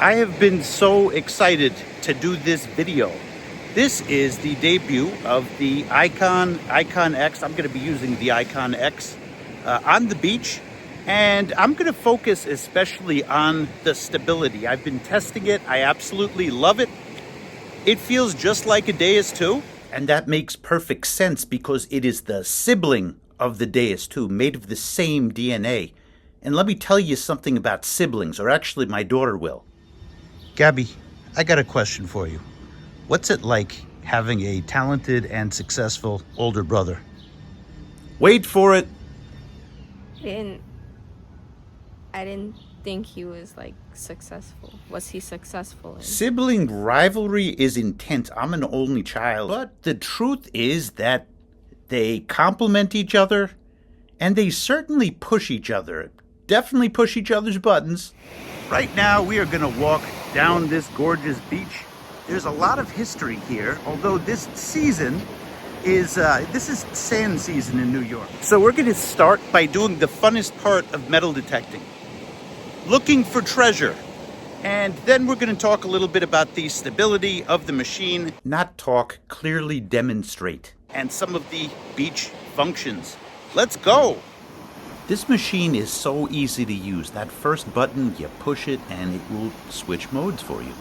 I have been so excited to do this video. This is the debut of the Icon X. I'm going to be using the Icon X on the beach, and I'm going to focus especially on the stability. I've been testing it. I absolutely love it. It feels just like a DEUS II, and that makes perfect sense because it is the sibling of the DEUS II, made of the same DNA. And let me tell you something about siblings, or actually my daughter will. Gabby, I got a question for you. What's it like having a talented and successful older brother? Wait for it. I didn't think he was like successful. Was he successful in? Sibling rivalry is intense. I'm an only child. But the truth is that they complement each other and they certainly push each other. Definitely push each other's buttons. Right now, we are going to walk down this gorgeous beach. There's a lot of history here, although this season is sand season in New York. So we're going to start by doing the funnest part of metal detecting, looking for treasure. And then we're going to talk a little bit about the stability of the machine. Not talk, clearly demonstrate. And some of the beach functions. Let's go! This machine is so easy to use. That first button, you push it and it will switch modes for you.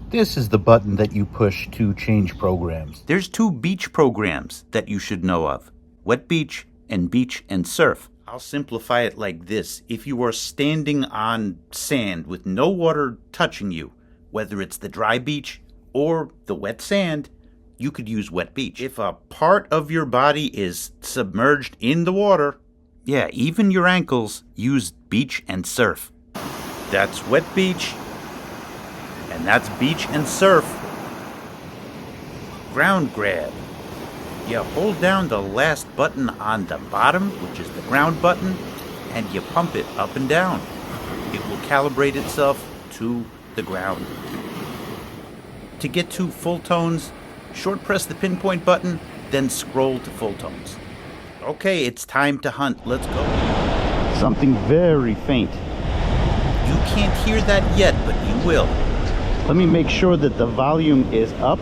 This is the button that you push to change programs. There's two beach programs that you should know of: wet beach and surf. I'll simplify it like this. If you are standing on sand with no water touching you, whether it's the dry beach or the wet sand, you could use wet beach. If a part of your body is submerged in the water, yeah, even your ankles, use beach and surf. That's wet beach, and that's beach and surf. Ground grab. You hold down the last button on the bottom, which is the ground button, and you pump it up and down. It will calibrate itself to the ground. To get to full tones, short press the pinpoint button, then scroll to full tones. Okay, it's time to hunt. Let's go. Something very faint. You can't hear that yet, but you will. Let me make sure that the volume is up.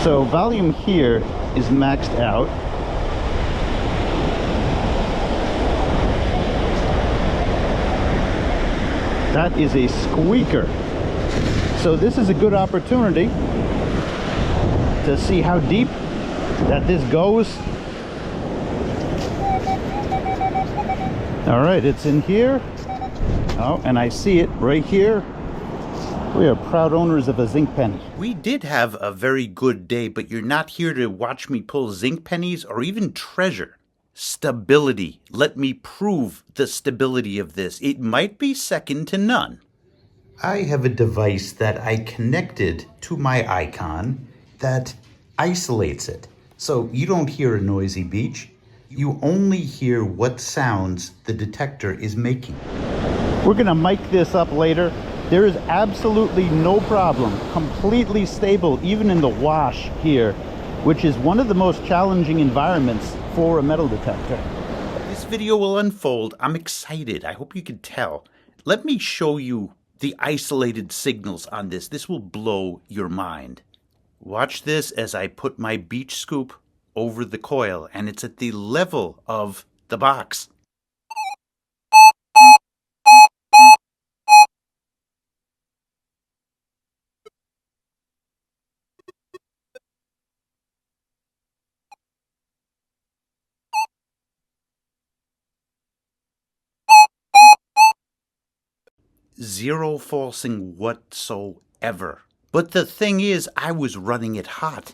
So volume here is maxed out. That is a squeaker. So this is a good opportunity to see how deep that this goes. All right, it's in here. Oh, and I see it right here. We are proud owners of a zinc penny. We did have a very good day, but you're not here to watch me pull zinc pennies or even treasure. Stability. Let me prove the stability of this. It might be second to none. I have a device that I connected to my Icon that isolates it. So you don't hear a noisy beach. You only hear what sounds the detector is making. We're gonna mic this up later. There is absolutely no problem. Completely stable, even in the wash here, which is one of the most challenging environments for a metal detector. This video will unfold. I'm excited. I hope you can tell. Let me show you the isolated signals on this. This will blow your mind. Watch this as I put my beach scoop over the coil, and it's at the level of the box. Zero falsing whatsoever. But the thing is, I was running it hot.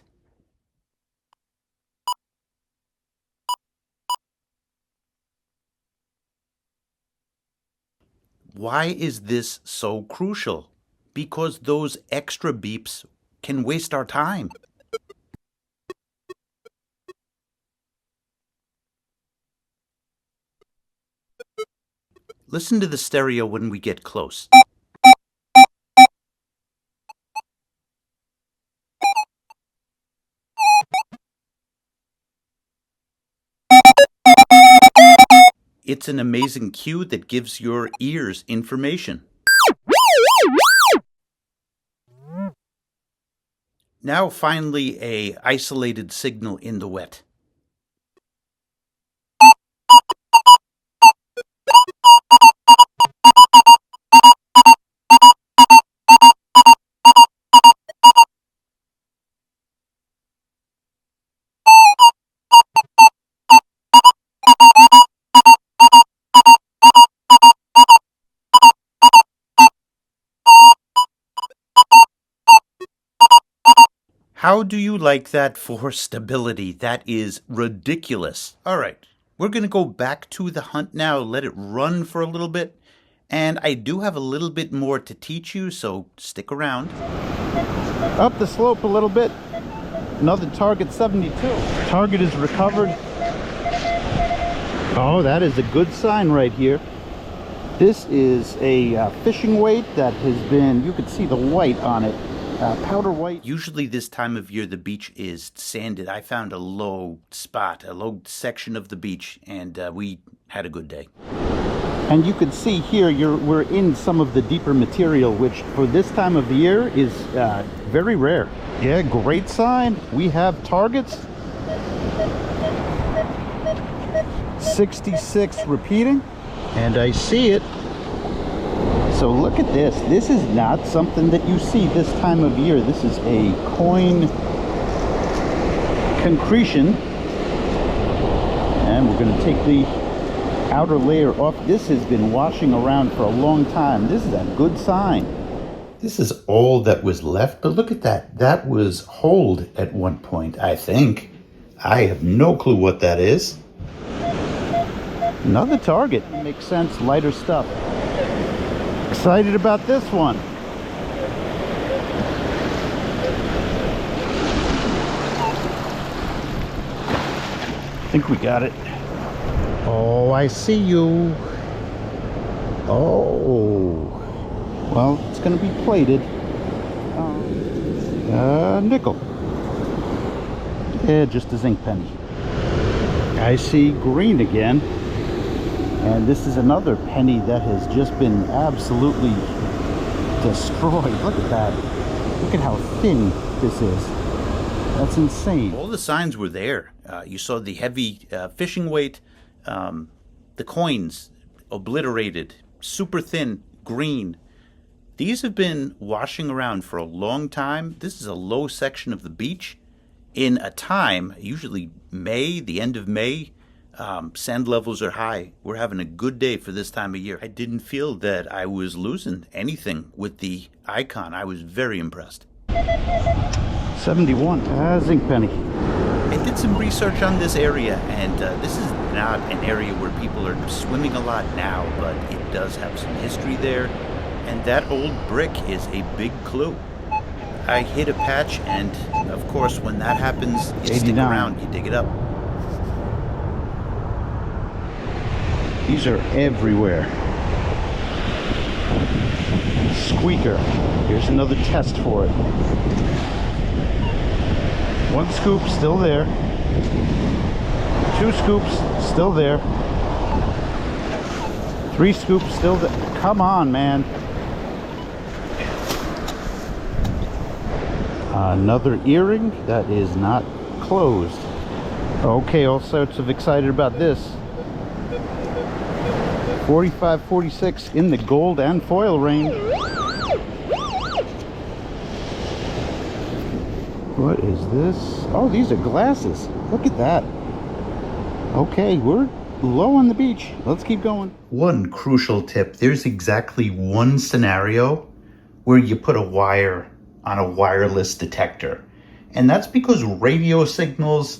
Why is this so crucial? Because those extra beeps can waste our time. Listen to the stereo when we get close. It's an amazing cue that gives your ears information. Now finally a isolated signal in the wet. How do you like that for stability? That is ridiculous. All right, we're going to go back to the hunt now, let it run for a little bit. And I do have a little bit more to teach you, so stick around. Up the slope a little bit. Another target 72. Target is recovered. Oh, that is a good sign right here. This is a fishing weight that has been, you could see the white on it. Powder white. Usually this time of year the beach is sanded. I found a low spot, a low section of the beach, and we had a good day. And you can see here we're in some of the deeper material, which for this time of the year is very rare. Yeah, great sign. We have targets. 66 repeating, and I see it. So look at this. This is not something that you see this time of year. This is a coin concretion. And we're going to take the outer layer off. This has been washing around for a long time. This is a good sign. This is all that was left, but look at that. That was holed at one point, I think. I have no clue what that is. Another target. Makes sense. Lighter stuff. Excited about this one. I think we got it. Oh, I see you. Oh. Well, it's going to be plated. Nickel. Yeah, just a zinc penny. I see green again. And this is another penny that has just been absolutely destroyed. Look at that. Look at how thin this is. That's insane. All the signs were there. You saw the heavy fishing weight, the coins obliterated, super thin, green. These have been washing around for a long time. This is a low section of the beach. In a time, usually May, the end of May, sand levels are high. We're having a good day for this time of year. I didn't feel that I was losing anything with the icon. I was very impressed. 71, zinc penny. I did some research on this area, and this is not an area where people are swimming a lot now, but it does have some history there, and that old brick is a big clue. I hit a patch, and of course, when that happens, you stick around, you dig it up. These are everywhere. Squeaker. Here's another test for it. One scoop, still there. Two scoops, still there. Three scoops, still there. Come on, man. Another earring that is not closed. Okay, all sorts of excited about this. 45, 46 in the gold and foil range. What is this? Oh, these are glasses. Look at that. Okay, we're low on the beach. Let's keep going. One crucial tip. There's exactly one scenario where you put a wire on a wireless detector. And that's because radio signals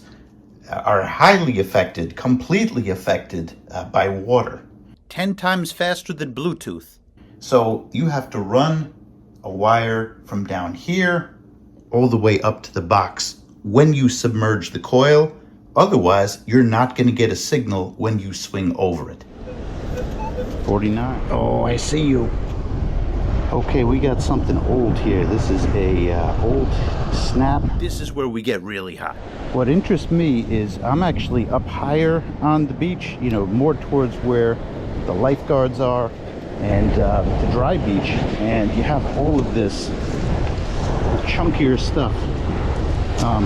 are highly affected, completely affected by water. 10 times faster than Bluetooth. So you have to run a wire from down here all the way up to the box when you submerge the coil. Otherwise, you're not going to get a signal when you swing over it. 49. Oh, I see you. Okay, we got something old here. This is a old snap. This is where we get really hot. What interests me is I'm actually up higher on the beach, you know, more towards where the lifeguards are and the dry beach, and you have all of this chunkier stuff.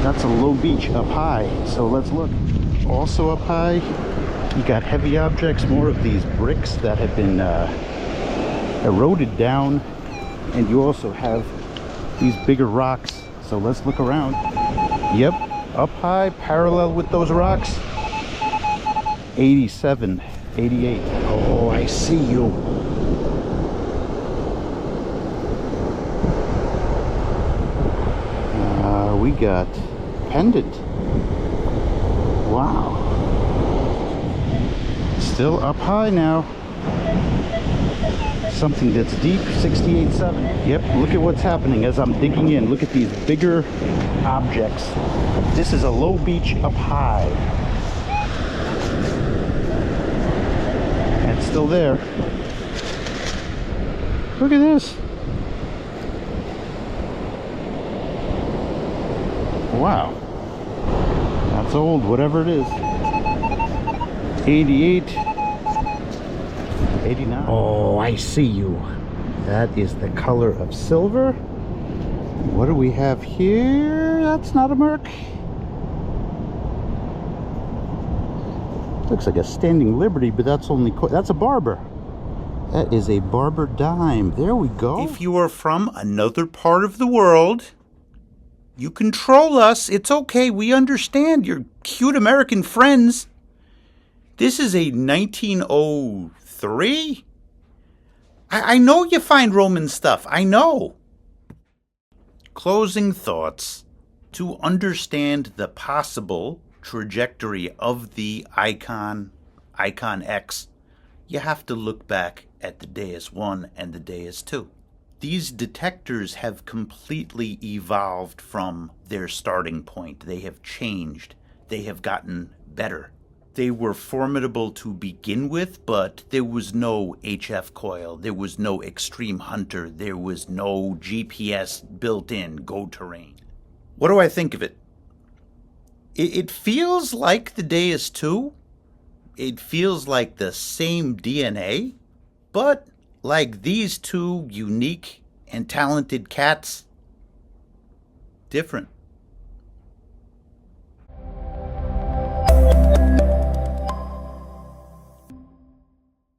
That's a low beach up high, so let's look. Also up high, you got heavy objects, more of these bricks that have been eroded down, and you also have these bigger rocks. So let's look around. Yep, up high, parallel with those rocks. 87, 88. Oh, I see you. We got pendant. Wow. Still up high now. Something that's deep, 68.7. Yep, look at what's happening as I'm digging in. Look at these bigger objects. This is a low beach up high. And it's still there. Look at this. Wow. That's old, whatever it is. 88. 89. Oh, I see you. That is the color of silver. What do we have here? That's not a Merc. Looks like a Standing Liberty, but that's only that's a Barber. That is a Barber dime. There we go. If you are from another part of the world, you control us. It's okay. We understand. You're cute American friends. This is a 1903. I know you find Roman stuff. I know. Closing thoughts. To understand the possible trajectory of the Icon X, you have to look back at the DEUS I and the DEUS II. These detectors have completely evolved from their starting point. They have changed. They have gotten better. They were formidable to begin with, but there was no HF coil. There was no Extreme Hunter. There was no GPS built in, go terrain. What do I think of it? It feels like the DEUS II. It feels like the same DNA, but like these two unique and talented cats, different.